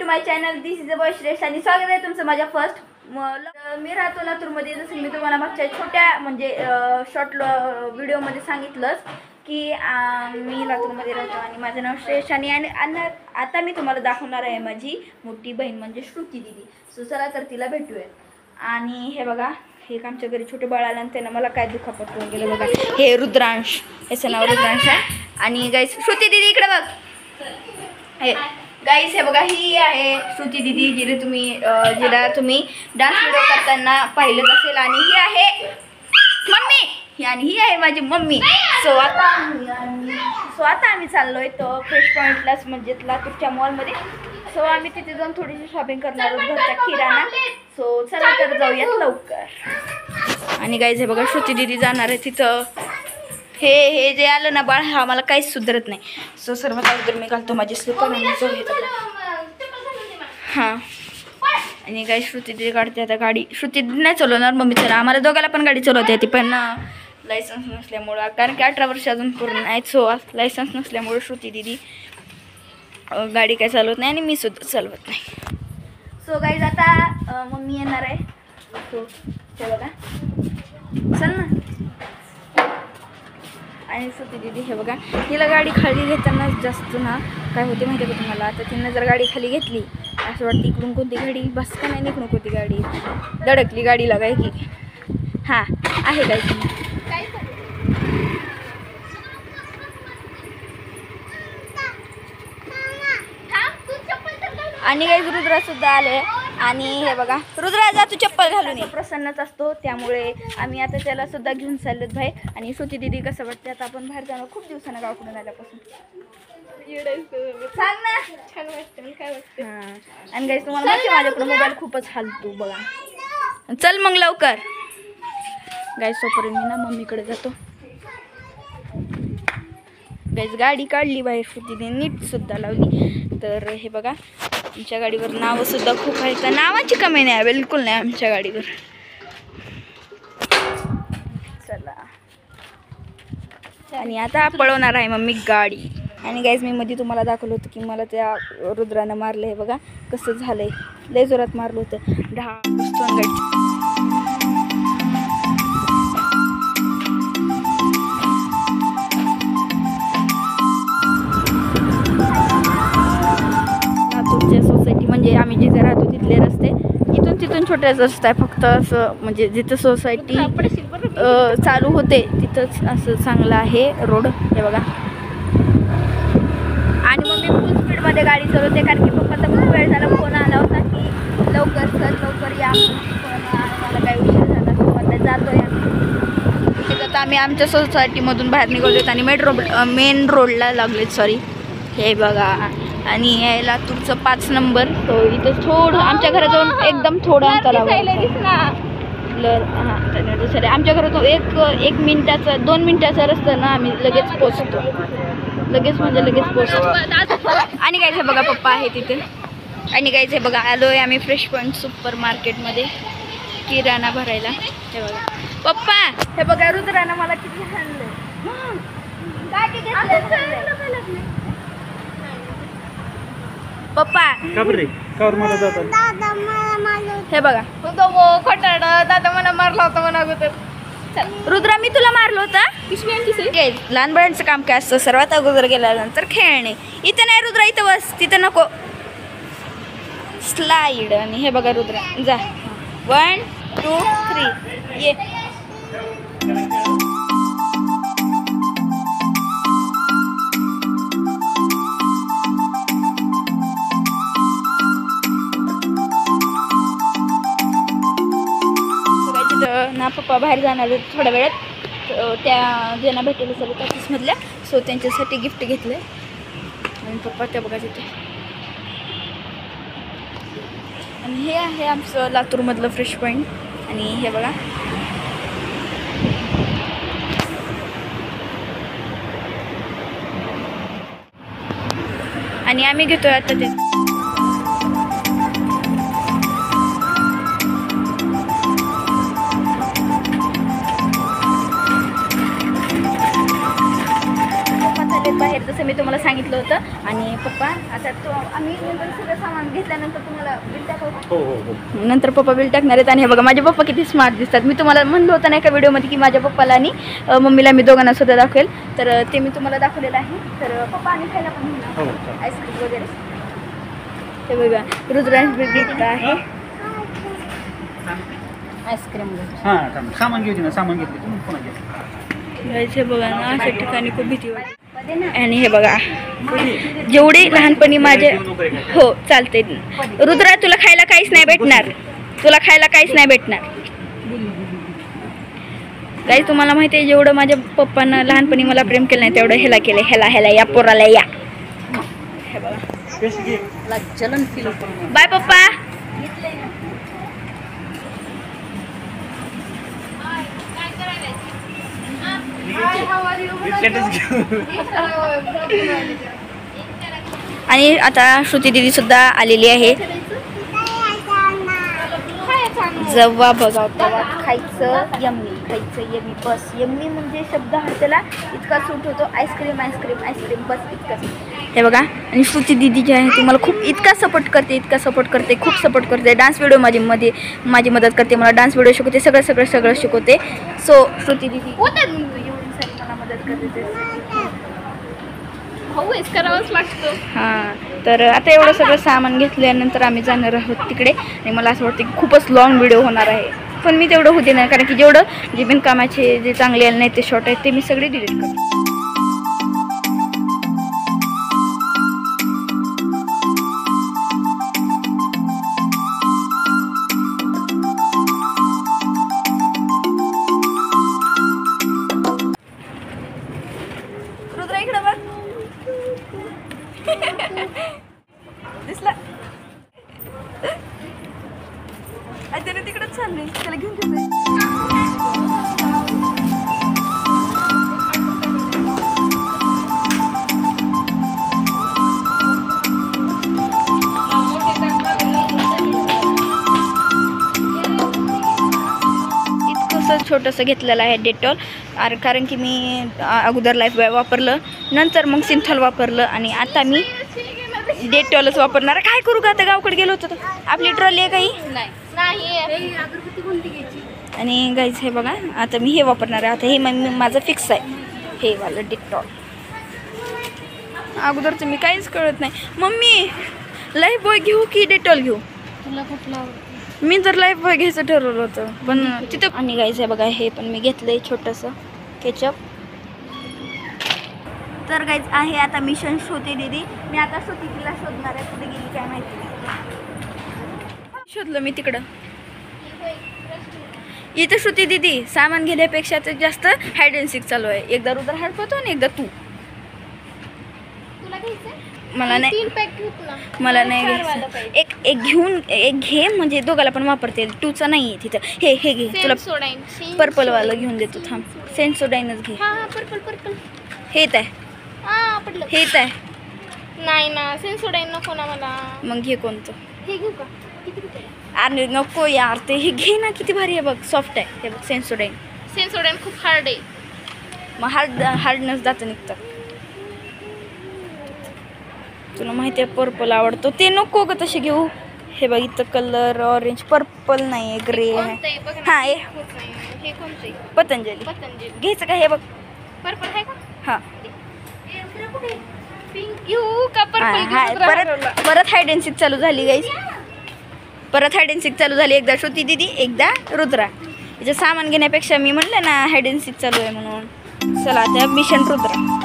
To my channel. This is a boy Shreshth आणि स्वागत आहे तुमचं माझ्या फर्स्ट. मी राहतो लातूरमध्ये. जसं मी तुम्हाला मागच्या छोट्या म्हणजे शॉर्ट व्हिडिओमध्ये सांगितलंच की मी लातूरमध्ये राहतो आणि माझं नाव श्रेष्ठ आणि आता मी तुम्हाला दाखवणार आहे माझी मोठी बहीण म्हणजे श्रुती दिदी. सो चला तर तिला भेटूया. आणि हे बघा, हे आमच्या घरी छोटे बाळ आलं आणि त्यानं मला काय दुखापत करून गेलं बघा. हे रुद्रांश, याचं नाव रुद्रांश आहे. आणि गाईस श्रुती दिदी इकडे बघ. हे गाईस हे बघा, ही आहे श्रुती दिदी जिला तुम्ही डान्स व्हिडिओ करताना पाहिलंच असेल. आणि ही आहे मम्मी आणि ही आहे माझी मम्मी. सो आता आम्ही चाललोय तो फ्रेश पॉईंटलाच म्हणजे लातूरच्या मॉलमध्ये. सो आम्ही तिथे जाऊन थोडीशी शॉपिंग करणार आहोत, घरचा किराणा. सो चला तर जाऊयात लवकर. आणि गाईस हे बघा, श्रुती दिदी जाणार आहे तिथं. हे जे आलं ना बाळ, हा मला काहीच सुधारत नाही. सो सर्वात अगोदर मी घालतो माझी स्लीपर आणि हां. आणि काही श्रुती दिदी काढते आता गाडी. श्रुती दिदी नाही चालवणार, मम्मी चला. आम्हाला दोघाला पण गाडी चालवते येते, पण लायसन्स नसल्यामुळं, कारण की 18 वर्ष अजून पूर्ण आहेत. सो लायसन्स नसल्यामुळं श्रुती दिदी गाडी काय चालवत नाही आणि मी सुद्धा चालवत नाही. सो गाईज आता मम्मी येणार आहे. सो ते बघा, चल ना. आणि श्रुती दिदी हे बघा, हिला गाडी खाली घेताना जास्त ना काय होते माहिती आहे का तुम्हाला. आता तिनं जर गाडी खाली घेतली असं वाटतं इकडून कोणती गाडी बस का नाही, इकडून कोणती गाडी धडकली गाडीला काय की. हां आहे काय आणि काही रुद्रा सुद्धा आले. आणि हे बघा, रुद्रा जा तू चप्पल घालून ये. प्रसन्नच असतो, त्यामुळे आम्ही आता त्याला सुद्धा घेऊन चाललोत बाहेर. आणि श्रुती दिदी कसं वाटते आता आपण बाहेर जाणं खूप दिवसानं गावाकडून आल्यापासून. सांग ना. छान वाटतं. मी काय वाटतं. हां. आणि गाईस तुम्हाला माहिती माझ्याकडे मोबाईल खूपच हालतो बघा. चल मग लवकर गाईस. तोपर्यंत मी ना मम्मीकडे जातो. गाईस गाडी काढली बाहेर श्रुतीने, नीट सुद्धा लावली. तर हे बघा, आमच्या गाडीवर नावं सुद्धा खूप आहेत. तर नावाची कमी नाही, बिलकुल नाही आमच्या गाडीवर. चला. आणि आता पळवणार आहे मम्मी गाडी. आणि गाईज मी मध्ये तुम्हाला दाखवलं होतं की मला त्या रुद्रानं मारलं आहे बघा, कसं झालंय. लय जोरात मारलं होतं. लातूरच्या सोसायटी म्हणजे आम्ही जिथे राहतो तिथले रस्ते इथून तिथून छोटेच रस्ते आहे फक्त. असं म्हणजे जिथं सोसायटी चालू होते तिथंच असं चांगलं आहे रोड. हे बघा. आणि मग मी फुल स्पीडमध्ये गाडी चालवते, कारण की पप्पाचा खूप वेळ झाला फोन आला होता की लवकर सर लवकर या. मला काही उशीर झाला. सो आता जातोय आम्ही. आता आम्ही आमच्या सोसायटीमधून बाहेर निघालोत आणि मेन रोडला लागलेत. सॉरी. हे बघा. आणि हे लातूरचं 5 नंबर. तो इथं थोडं आमच्या घराजवळ एकदम थोडं अंतरावर. हां, आमच्या घरातून एक मिनिटाचा 2 मिनिटाचा रस्ता ना आम्ही लगेच पोचतो. लगेच पोचतो. आणि काय हे बघा, पप्पा आहे तिथे. आणि काय हे बघा, आलोय आम्ही फ्रेश पॉईंट सुपर मार्केटमध्ये किराणा भरायला. हे बघा पप्पा, हे बघा रुद्रानं मला किती हाणलं. पप्पा हे बघा, खोटाड दादा मला मारला होता म्हणा अगोदर. रुद्रा मी तुला मारलं होतं. लहान बाळांचं काम काय असतं, सर्वात अगोदर गेल्यानंतर खेळणे. इथं नाही रुद्रा, इथं बस, तिथं नको. स्लाईड. आणि हे बघा रुद्रा जा. 1 2 3 ये. ना पप्पा बाहेर जाणार थोड्या वेळात, त्या ज्यांना भेटायला चालू ऑफिसमधल्या. सो त्यांच्यासाठी गिफ्ट घेतलं आणि पप्पा त्या बघा तिथे. आणि हे आहे आमचं लातूरमधलं फ्रेश पॉईंट. आणि हे बघा, आणि आम्ही घेतोय आता ते. बाहेर तसं मी तुम्हाला सांगितलं होतं. आणि पप्पा आता तो आम्ही नंतर सगळं सामान घेतल्यानंतर तुम्हाला बिल टाकू. हो. नंतर पप्पा बिल टाकणार आहेत. आणि हे बघा माझे पप्पा किती स्मार्ट दिसतात. मी तुम्हाला म्हणलं होतं ना एका व्हिडिओमध्ये की माझ्या पप्पाला आणि मम्मीला मी दोघांना सुद्धा दाखवेल, तर ते मी तुम्हाला दाखवलेलं आहे. तर पप्पा आणि खायला पण घेणार आईस्क्रीम वगैरे. हे बघा रुद्रांश घेतला आहे आईस्क्रीम. सामान घेऊ ना, सामान घेतले तुम्ही पुन्हा घ्या. जायचं बघा ना अशा ठिकाणी खूप भीती वाटते. आणि हे बघा जेवढे लहानपणी माझे हो चालते. रुद्रा तुला खायला काहीच नाही भेटणार, तुला खायला काहीच नाही भेटणार. काही तुम्हाला माहिती आहे जेवढं माझ्या पप्पांना लहानपणी मला प्रेम केलं नाही तेवढं ह्याला केलं. ह्याला या पोराला या. हे बघा चलन फिल. बाय पप्पा. आणि आता श्रुती दिदी सुद्धा आलेली आहे. जेव्हा बघा तेव्हा खायचं यम्मी, खायचं यम्मी, बस यम्मी म्हणजे शब्द हा त्याला इतका सूट होतो. आईस्क्रीम आईस्क्रीम आईस्क्रीम बस इतकंच. हे बघा आणि श्रुती दिदी जी आहे ती मला खूप इतका सपोर्ट करते, इतका सपोर्ट करते, खूप सपोर्ट करते. डान्स व्हिडिओ माझी मदत करते, मला डान्स व्हिडिओ शिकवते, सगळं शिकवते. सो श्रुती दिदी मला मदत करते. करावंच लागतं. हां तर आता एवढं सगळं सामान घेतल्यानंतर आम्ही जाणार आहोत तिकडे. आणि मला असं वाटतं की खूपच लॉंग व्हिडिओ होणार आहे, पण मी तेवढं होते नाही कारण की जेवढं जे बिनकामाचे जे चांगले आले नाही ते शॉर्ट आहेत ते मी सगळे डिलीट करते. रुद्रा इकडं बघ. दिसला त्याने तिकडच चालले, त्याला घेऊन इतकंसं छोटंसं घेतलेलं आहे डेटॉल. कारण की मी अगोदर लाईफ बॉय वापरलं, नंतर मग सिंथॉल वापरलं आणि आता मी डेटॉलच वापरणार. काय करू का आता गावकडे गेलो होतो आपली ट्रॉली आहे काही नाही. आणि गाईज हे बघा आता मी हे वापरणार आहे. आता हे माझं फिक्स आहे हे वालं डेटॉल. अगोदरचं मी काहीच कळत नाही. मम्मी लाईफ बॉय घेऊ की डेटॉल घेऊ? तुला कुठला? मी तर लाईफ बॉय घ्यायचं ठरवलं होतं पण तिथं. आणि गाईज हे बघा हे पण मी घेतलंय छोटंसं केचप. तर गाईज आहे आता मिशन श्रुती दीदी. मी आता श्रुती तिला शोधणार आहे, कुठे गेली काय माहिती. शोधलं मी तिकडं. इथं श्रुती दीदी सामान घेण्यापेक्षा तर जास्त हाईड अँड सीक चालू आहे. एकदा रुद्र हाड पळतो आणि एकदा तू. मला नाही, मला नाही घ्यायचं. एक घेऊन एक घे म्हणजे दोघाला पण वापरता येईल. टूचा नाही आहे तिथं. हे घे तुला पर्पलवालं घेऊन देतो. थांब सेन्सोडाईनच घे. हेच आहे हेच आहे. नाही ना सेन्सोडाईन नको ना मला. मग घे कोणतं? हे घेऊ का? अरे नको यार ते हे घे ना, किती भारी आहे बघ, सॉफ्ट आहे हे बघ. सेन्सोडाईन खूप हार्ड आहे. मग हार्डनेस जातं निघतं. तुला माहिती आहे पर्पल आवडतो ते नको ग तसे घेऊ. हे बघ इथं कलर ऑरेंज पर्पल नाही आहे, ग्रे आहे. हां हे कोणते? पतंजली घ्यायचं का? हे बघ पर्पल आहे का? हां पिंक घेऊ का पर्पल? परत हाईड अँड सीक चालू झाली गाईस. परत हाईड अँड सीक चालू झाली. एकदा श्रुती दीदी एकदा रुद्रा. याचं सामान घेण्यापेक्षा मी म्हटलं ना हाईड अँड सीक चालू आहे म्हणून. चला आता मिशन रुद्रा.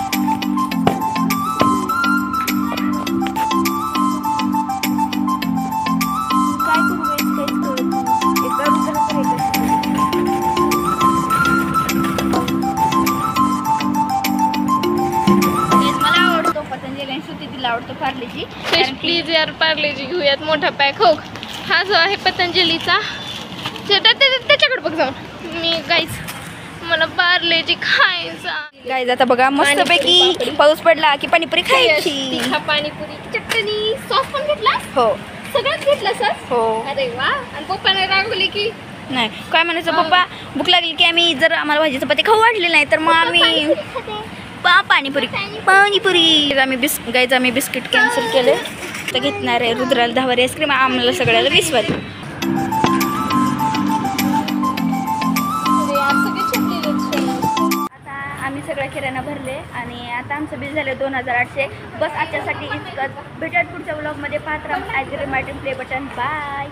आवडतो पार्लेजी. प्लीज यार पार्लेजी घेऊयात मोठा पॅक. हो हा जो आहे पतंजलीचा त्याच्याकडे बघ जाऊन. मी गाईज मला पार्लेजी खायचा. गाईज आता बघा मस्तपैकी पाऊस पडला की पाणीपुरी खायची. पाणीपुरी चटणी सॉस पण घेतला? हो सगळंच घेतलं सर. हो. अरे वा. आणि पप्पाने रागवली की नाही काय म्हणायचं पप्पा भूक लागली की आम्ही जर आम्हाला भाजी चपाती खाऊ वाटली नाही तर मग आम्ही पाणीपुरी पाणीपुरी. आम्ही बिस्किट कॅन्सल केले तर घेतणार आहे रुद्राला 10 वारी आईस्क्रीम, आम्हाला सगळ्याला 20 वारी. आता आम्ही सगळ्या किराणा भरले आणि आता आमचं बिल झालं 2800. बस आजच्यासाठी इतकंच. भेटूयात पुढच्या व्लॉगमध्ये. पाहत राहा. As reminding play button. Bye.